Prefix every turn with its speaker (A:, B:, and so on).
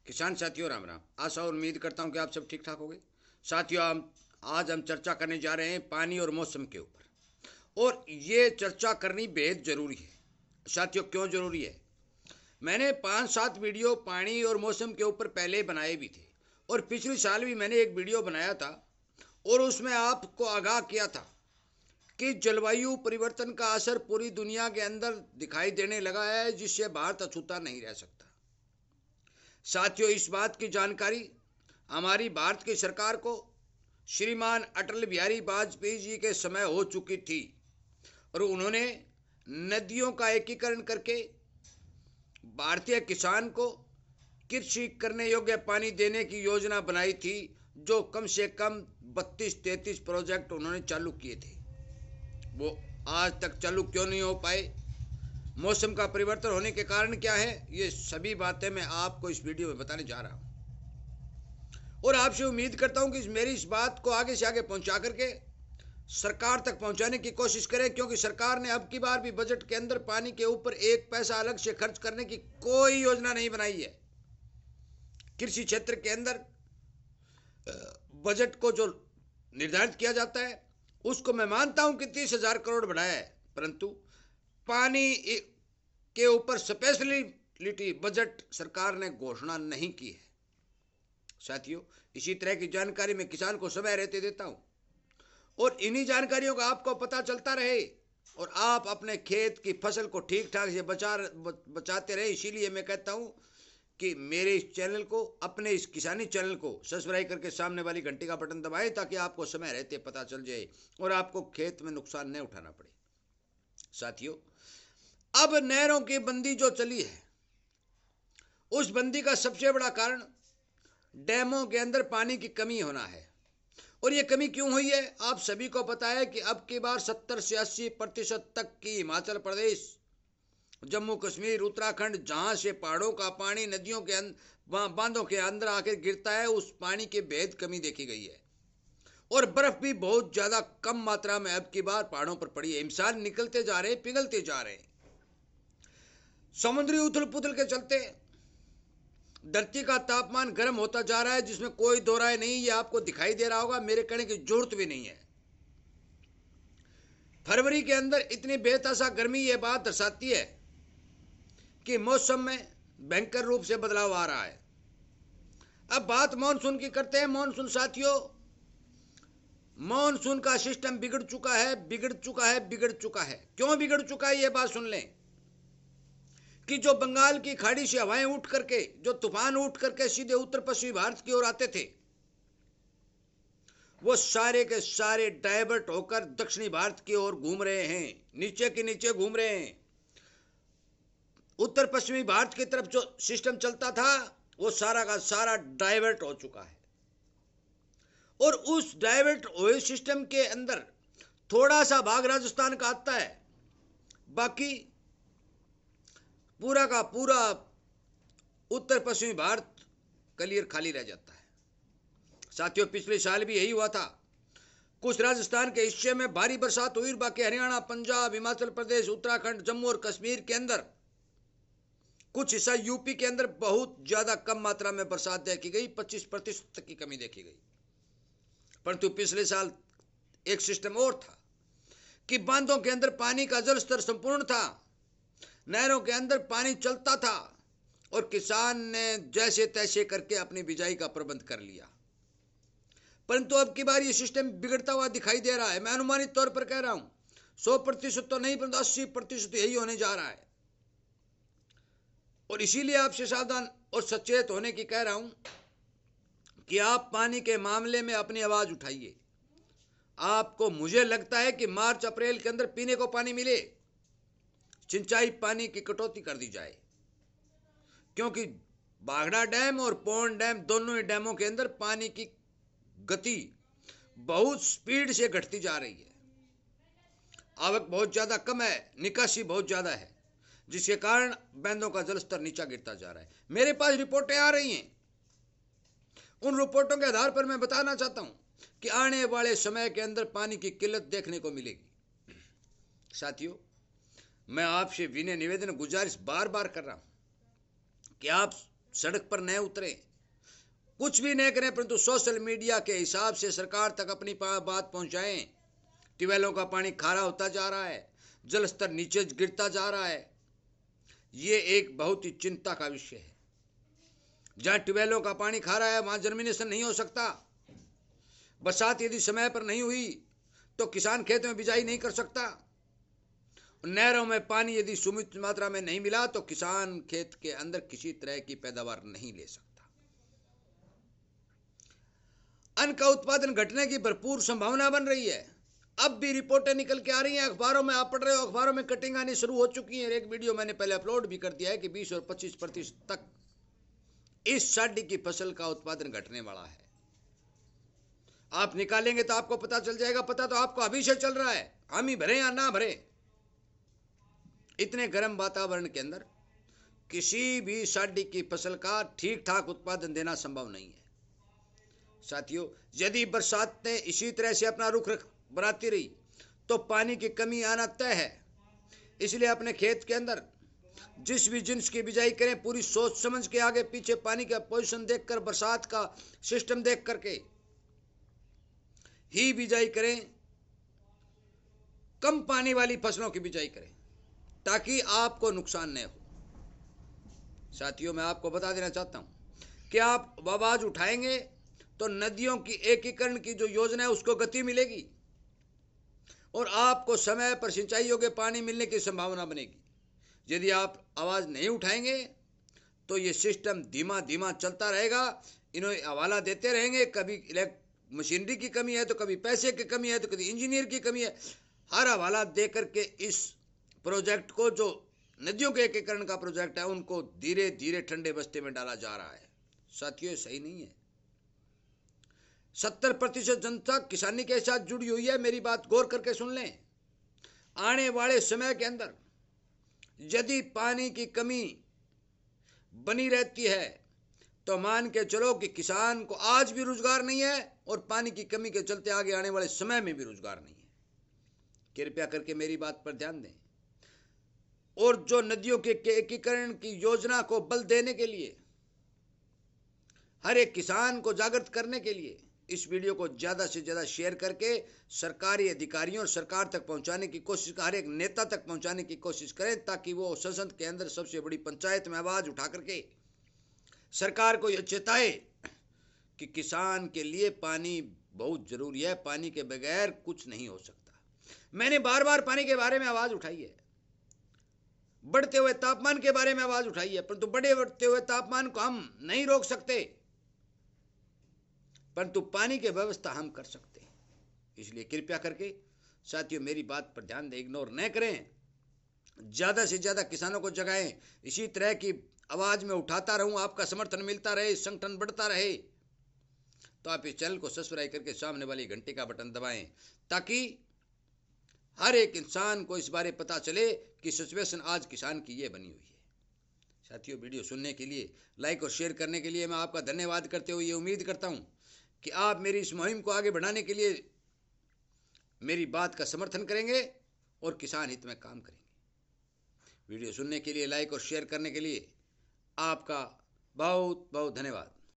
A: किसान साथियों राम राम। आशा और उम्मीद करता हूं कि आप सब ठीक ठाक होंगे। साथियों आज हम चर्चा करने जा रहे हैं पानी और मौसम के ऊपर, और ये चर्चा करनी बेहद ज़रूरी है। साथियों क्यों ज़रूरी है? मैंने 5-7 वीडियो पानी और मौसम के ऊपर पहले बनाए भी थे, और पिछले साल भी मैंने एक वीडियो बनाया था और उसमें आपको आगाह किया था कि जलवायु परिवर्तन का असर पूरी दुनिया के अंदर दिखाई देने लगा है, जिससे भारत अछूता नहीं रह सकता। साथियों इस बात की जानकारी हमारी भारत की सरकार को श्रीमान अटल बिहारी वाजपेयी जी के समय हो चुकी थी, और उन्होंने नदियों का एकीकरण करके भारतीय किसान को कृषि करने योग्य पानी देने की योजना बनाई थी, जो कम से कम 32-33 प्रोजेक्ट उन्होंने चालू किए थे। वो आज तक चालू क्यों नहीं हो पाए? मौसम का परिवर्तन होने के कारण क्या है? ये सभी बातें मैं आपको इस वीडियो में बताने जा रहा हूं, और आपसे उम्मीद करता हूं कि मेरी इस बात को आगे से आगे पहुंचा करके सरकार तक पहुंचाने की कोशिश करें, क्योंकि सरकार ने अब की बार भी बजट के अंदर पानी के ऊपर एक पैसा अलग से खर्च करने की कोई योजना नहीं बनाई है। कृषि क्षेत्र के अंदर बजट को जो निर्धारित किया जाता है उसको मैं मानता हूं कि 30,000 करोड़ बढ़ाया है, परंतु पानी के ऊपर स्पेशलिटी बजट सरकार ने घोषणा नहीं की है। साथियों इसी तरह की जानकारी मैं किसान को समय रहते देता हूं, और इन्हीं जानकारियों का आपको पता चलता रहे और आप अपने खेत की फसल को ठीक ठाक से बचाते रहे। इसीलिए मैं कहता हूं कि मेरे इस चैनल को, अपने इस किसानी चैनल को सब्सक्राइब करके सामने वाली घंटी का बटन दबाएं, ताकि आपको समय रहते पता चल जाए और आपको खेत में नुकसान नहीं उठाना पड़े। साथियों अब नहरों की बंदी जो चली है, उस बंदी का सबसे बड़ा कारण डैमों के अंदर पानी की कमी होना है। और ये कमी क्यों हुई है? आप सभी को पता है कि अब की बार 70 से 80% तक की हिमाचल प्रदेश, जम्मू कश्मीर, उत्तराखंड, जहां से पहाड़ों का पानी नदियों के बांधों के अंदर आकर गिरता है, उस पानी की बेहद कमी देखी गई है। और बर्फ भी बहुत ज्यादा कम मात्रा में अब की बार पहाड़ों पर पड़ी है। हिमसार निकलते जा रहे हैं, पिघलते जा रहे हैं। समुद्री उथल पुथल के चलते धरती का तापमान गर्म होता जा रहा है, जिसमें कोई दो राय नहीं। ये आपको दिखाई दे रहा होगा, मेरे कहने की जरूरत भी नहीं है। फरवरी के अंदर इतनी बेतहाशा गर्मी ये बात दर्शाती है कि मौसम में भयंकर रूप से बदलाव आ रहा है। अब बात मानसून की करते हैं। मानसून साथियों, मानसून का सिस्टम बिगड़ चुका है, बिगड़ चुका है, बिगड़ चुका है। क्यों बिगड़ चुका है? ये बात सुन लें कि जो बंगाल की खाड़ी से हवाएं उठ करके, जो तूफान उठ करके सीधे उत्तर पश्चिमी भारत की ओर आते थे, वो सारे के सारे डाइवर्ट होकर दक्षिणी भारत की ओर घूम रहे हैं, नीचे के नीचे घूम रहे हैं। उत्तर पश्चिमी भारत की तरफ जो सिस्टम चलता था, वो सारा का सारा डाइवर्ट हो चुका है। और उस डाइवर्ट हुए सिस्टम के अंदर थोड़ा सा भाग राजस्थान का आता है, बाकी पूरा का पूरा उत्तर पश्चिमी भारत क्लियर खाली रह जाता है। साथियों पिछले साल भी यही हुआ था। कुछ राजस्थान के हिस्से में भारी बरसात हुई, बाकी हरियाणा, पंजाब, हिमाचल प्रदेश, उत्तराखंड, जम्मू और कश्मीर के अंदर, कुछ हिस्सा यूपी के अंदर बहुत ज्यादा कम मात्रा में बरसात देखी गई, 25% तक की कमी देखी गई। परंतु पिछले साल एक सिस्टम और था कि बांधों के अंदर पानी का जल स्तर संपूर्ण था, नहरों के अंदर पानी चलता था, और किसान ने जैसे तैसे करके अपनी बिजाई का प्रबंध कर लिया। परंतु अब की बार ये सिस्टम बिगड़ता हुआ दिखाई दे रहा है। मैं अनुमानित तौर पर कह रहा हूं, 100% तो नहीं, परंतु 80% यही होने जा रहा है। और इसीलिए आपसे सावधान और सचेत होने की कह रहा हूं कि आप पानी के मामले में अपनी आवाज उठाइए। आपको, मुझे लगता है कि मार्च अप्रैल के अंदर पीने को पानी मिले, सिंचाई पानी की कटौती कर दी जाए, क्योंकि बागड़ा डैम और पौन डैम, दोनों ही डैमों के अंदर पानी की गति बहुत स्पीड से घटती जा रही है। आवक बहुत ज्यादा कम है, निकासी बहुत ज्यादा है, जिसके कारण बांधों का जलस्तर नीचा गिरता जा रहा है। मेरे पास रिपोर्टें आ रही हैं। उन रिपोर्टों के आधार पर मैं बताना चाहता हूं कि आने वाले समय के अंदर पानी की किल्लत देखने को मिलेगी। साथियों मैं आपसे विनय निवेदन, गुजारिश बार बार कर रहा हूं कि आप सड़क पर न उतरे, कुछ भी नहीं करें, परंतु सोशल मीडिया के हिसाब से सरकार तक अपनी बात पहुंचाएं। ट्यूबवेलों का पानी खारा होता जा रहा है, जल स्तर नीचे गिरता जा रहा है। ये एक बहुत ही चिंता का विषय है। जहां ट्यूबवेलों का पानी खारा है वहां जर्मिनेशन नहीं हो सकता। बरसात यदि समय पर नहीं हुई तो किसान खेत में बिजाई नहीं कर सकता। नहरों में पानी यदि सीमित मात्रा में नहीं मिला तो किसान खेत के अंदर किसी तरह की पैदावार नहीं ले सकता। अन्न का उत्पादन घटने की भरपूर संभावना बन रही है। अब भी रिपोर्टें निकल के आ रही हैं, अखबारों में आप पढ़ रहे हो, अखबारों में कटिंग आनी शुरू हो चुकी है। एक वीडियो मैंने पहले अपलोड भी कर दिया है कि 20 और 25% तक इस साड़ी की फसल का उत्पादन घटने वाला है। आप निकालेंगे तो आपको पता चल जाएगा। पता तो आपको अभी से चल रहा है, हम ही भरे या ना भरे। इतने गर्म वातावरण के अंदर किसी भी साड़ी की फसल का ठीक ठाक उत्पादन देना संभव नहीं है। साथियों, यदि बरसात ने इसी तरह से अपना रुख बनाती रही तो पानी की कमी आना तय है। इसलिए अपने खेत के अंदर जिस भी जिन्स की बिजाई करें, पूरी सोच समझ के आगे पीछे पानी का पोजीशन देखकर, बरसात का सिस्टम देख करके ही बिजाई करें। कम पानी वाली फसलों की बिजाई करें ताकि आपको नुकसान न हो। साथियों, मैं आपको बता देना चाहता हूं कि आप आवाज उठाएंगे तो नदियों की एकीकरण की जो योजना है उसको गति मिलेगी और आपको समय पर सिंचाई योग्य पानी मिलने की संभावना बनेगी। यदि आप आवाज नहीं उठाएंगे तो ये सिस्टम धीमा धीमा चलता रहेगा। इन्हें हवाला देते रहेंगे, कभी मशीनरी की कमी है तो कभी पैसे की कमी है तो कभी इंजीनियर की कमी है। हर हवाला दे करके इस प्रोजेक्ट को, जो नदियों के एकीकरण का प्रोजेक्ट है, उनको धीरे धीरे ठंडे बस्ते में डाला जा रहा है। साथियों, ये सही नहीं है। 70% जनता किसानी के साथ जुड़ी हुई है। मेरी बात गौर करके सुन लें। आने वाले समय के अंदर यदि पानी की कमी बनी रहती है तो मान के चलो कि किसान को आज भी रोजगार नहीं है और पानी की कमी के चलते आगे आने वाले समय में भी रोजगार नहीं है। कृपया करके मेरी बात पर ध्यान दें और जो नदियों के एकीकरण की योजना को बल देने के लिए, हर एक किसान को जागृत करने के लिए इस वीडियो को ज्यादा से ज्यादा शेयर करके सरकारी अधिकारियों और सरकार तक पहुंचाने की कोशिश, हर एक नेता तक पहुंचाने की कोशिश करें ताकि वो संसद के अंदर सबसे बड़ी पंचायत में आवाज उठा करके सरकार को यह चेताए कि किसान के लिए पानी बहुत जरूरी है। पानी के बगैर कुछ नहीं हो सकता। मैंने बार बार पानी के बारे में आवाज उठाई है, बढ़ते हुए तापमान के बारे में आवाज उठाई है, परंतु बढ़ते हुए तापमान को हम नहीं रोक सकते, परंतु पानी की व्यवस्था हम कर सकते हैं। इसलिए कृपया करके साथियों मेरी बात पर ध्यान दें, इग्नोर न करें, ज्यादा से ज्यादा किसानों को जगाएं। इसी तरह की आवाज में उठाता रहूं, आपका समर्थन मिलता रहे, संगठन बढ़ता रहे, तो आप इस चैनल को सब्सक्राइब करके सामने वाली घंटी का बटन दबाएं ताकि हर एक इंसान को इस बारे पता चले कि सिचुएशन आज किसान की ये बनी हुई है। साथियों, वीडियो सुनने के लिए, लाइक और शेयर करने के लिए मैं आपका धन्यवाद करते हुए ये उम्मीद करता हूं कि आप मेरी इस मुहिम को आगे बढ़ाने के लिए मेरी बात का समर्थन करेंगे और किसान हित में काम करेंगे। वीडियो सुनने के लिए, लाइक और शेयर करने के लिए आपका बहुत बहुत धन्यवाद।